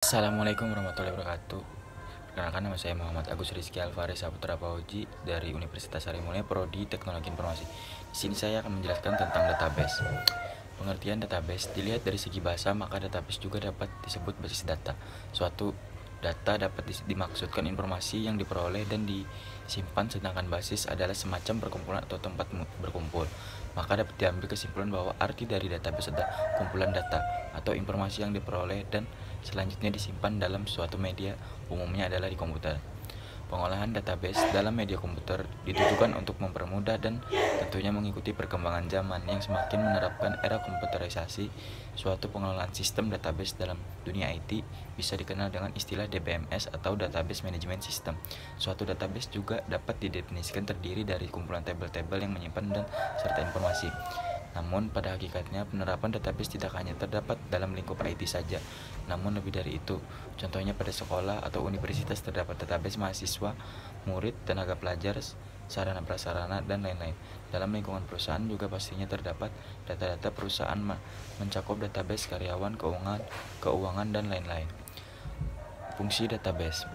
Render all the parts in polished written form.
Assalamualaikum warahmatullahi wabarakatuh. Perkenalkan, nama saya Muhammad Agus Rizky Alvarez Saputra Pauji dari Universitas Sarimulia Prodi Teknologi Informasi. Di sini saya akan menjelaskan tentang database. Pengertian database dilihat dari segi bahasa, maka database juga dapat disebut basis data. Suatu data dapat dimaksudkan informasi yang diperoleh dan disimpan, sedangkan basis adalah semacam perkumpulan atau tempat berkumpul. Maka dapat diambil kesimpulan bahwa arti dari database adalah kumpulan data atau informasi yang diperoleh dan selanjutnya disimpan dalam suatu media, umumnya adalah di komputer. Pengolahan database dalam media komputer ditujukan untuk mempermudah dan tentunya mengikuti perkembangan zaman yang semakin menerapkan era komputerisasi. Suatu pengelolaan sistem database dalam dunia IT bisa dikenal dengan istilah DBMS atau Database Management System. Suatu database juga dapat didefinisikan terdiri dari kumpulan tabel-tabel yang menyimpan dan serta informasi. Namun pada hakikatnya penerapan database tidak hanya terdapat dalam lingkup IT saja, namun lebih dari itu. Contohnya pada sekolah atau universitas terdapat database mahasiswa, murid, tenaga pelajar, sarana prasarana, dan lain-lain. Dalam lingkungan perusahaan juga pastinya terdapat data-data perusahaan mencakup database karyawan, keuangan, dan lain-lain. Fungsi database.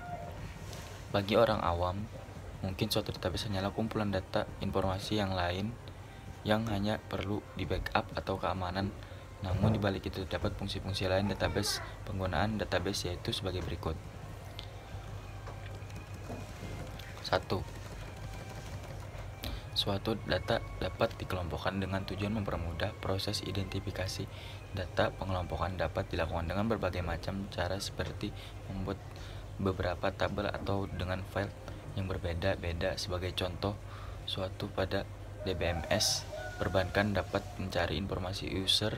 Bagi orang awam, mungkin suatu database hanyalah kumpulan data informasi yang lain yang hanya perlu di backup atau keamanan. Namun di balik itu terdapat fungsi-fungsi lain database. Penggunaan database yaitu sebagai berikut. 1. Suatu data dapat dikelompokkan dengan tujuan mempermudah proses identifikasi data. Pengelompokan dapat dilakukan dengan berbagai macam cara, seperti membuat beberapa tabel atau dengan file yang berbeda-beda. Sebagai contoh, suatu pada DBMS, perbankan dapat mencari informasi user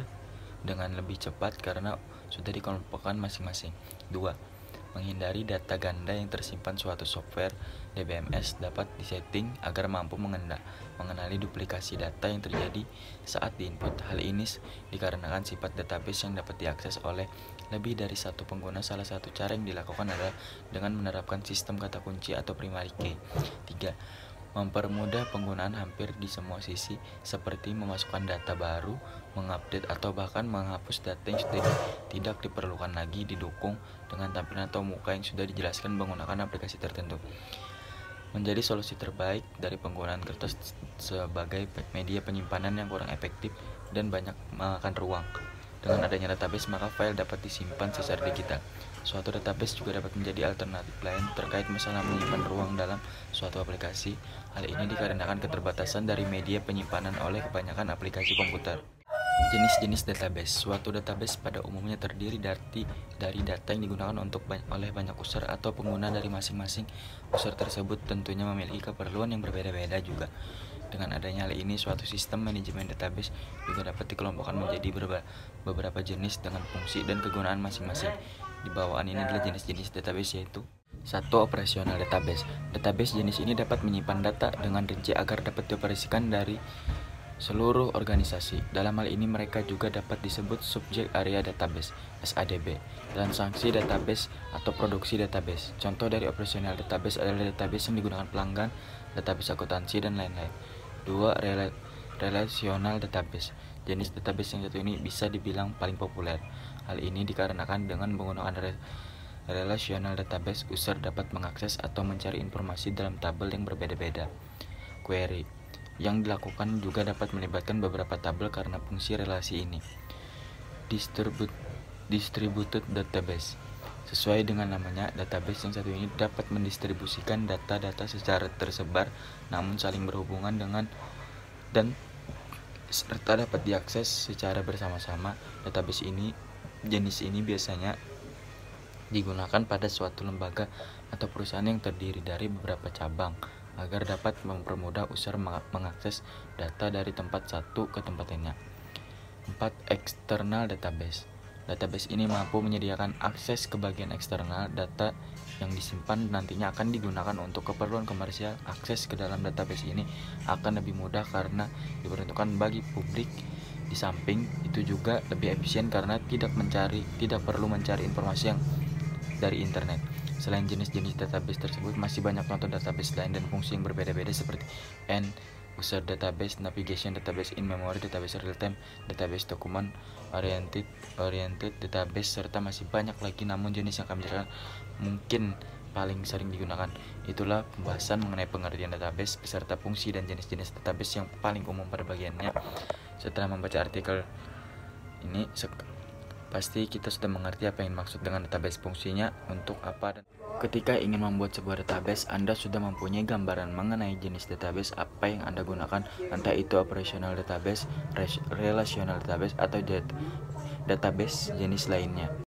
dengan lebih cepat karena sudah dikelompokkan masing-masing. 2. Menghindari data ganda yang tersimpan. Suatu software DBMS dapat disetting agar mampu mengenali duplikasi data yang terjadi saat diinput. Hal ini dikarenakan sifat database yang dapat diakses oleh lebih dari satu pengguna. Salah satu cara yang dilakukan adalah dengan menerapkan sistem kata kunci atau primary key. 3. Mempermudah penggunaan hampir di semua sisi, seperti memasukkan data baru, mengupdate, atau bahkan menghapus data yang sudah tidak diperlukan lagi. Didukung dengan tampilan atau muka yang sudah dijelaskan menggunakan aplikasi tertentu. Menjadi solusi terbaik dari penggunaan kertas sebagai media penyimpanan yang kurang efektif dan banyak memakan ruang. Dengan adanya database, maka file dapat disimpan secara digital. Suatu database juga dapat menjadi alternatif lain terkait masalah menyimpan ruang dalam suatu aplikasi. Hal ini dikarenakan keterbatasan dari media penyimpanan oleh kebanyakan aplikasi komputer. Jenis-jenis database. Suatu database pada umumnya terdiri dari data yang digunakan oleh banyak user atau pengguna. Dari masing-masing user tersebut tentunya memiliki keperluan yang berbeda-beda juga. Dengan adanya hal ini, suatu sistem manajemen database juga dapat dikelompokkan menjadi beberapa jenis dengan fungsi dan kegunaan masing-masing. Di bawaan ini adalah jenis-jenis database, yaitu 1. Operasional database. Database jenis ini dapat menyimpan data dengan rinci agar dapat dioperasikan dari seluruh organisasi. Dalam hal ini mereka juga dapat disebut subject area database (SADB), transaksi database atau produksi database. Contoh dari operasional database adalah database yang digunakan pelanggan, database akuntansi, dan lain-lain. 2. Relational database. Jenis database yang satu ini bisa dibilang paling populer. Hal ini dikarenakan dengan menggunakan relational database, user dapat mengakses atau mencari informasi dalam tabel yang berbeda-beda. Query yang dilakukan juga dapat melibatkan beberapa tabel karena fungsi relasi ini. Distributed database. Sesuai dengan namanya, database yang satu ini dapat mendistribusikan data-data secara tersebar namun saling berhubungan dan serta dapat diakses secara bersama-sama. Jenis ini biasanya digunakan pada suatu lembaga atau perusahaan yang terdiri dari beberapa cabang agar dapat mempermudah user mengakses data dari tempat satu ke tempat lainnya. 4. External database. Database ini mampu menyediakan akses ke bagian eksternal. Data yang disimpan nantinya akan digunakan untuk keperluan komersial. Akses ke dalam database ini akan lebih mudah karena diperuntukkan bagi publik. Di samping itu juga lebih efisien karena tidak perlu mencari informasi yang dari internet. Selain jenis-jenis database tersebut, masih banyak contoh database lain dan fungsi yang berbeda-beda seperti user database, navigation database, in-memory database, real-time database, document oriented oriented database, serta masih banyak lagi, namun jenis yang kami jelaskan mungkin paling sering digunakan. Itulah pembahasan mengenai pengertian database beserta fungsi dan jenis-jenis database yang paling umum pada bagiannya. Setelah membaca artikel ini, pasti kita sudah mengerti apa yang dimaksud dengan database, fungsinya untuk apa, dan ketika ingin membuat sebuah database, Anda sudah mempunyai gambaran mengenai jenis database apa yang Anda gunakan, entah itu operational database, relational database, atau database jenis lainnya.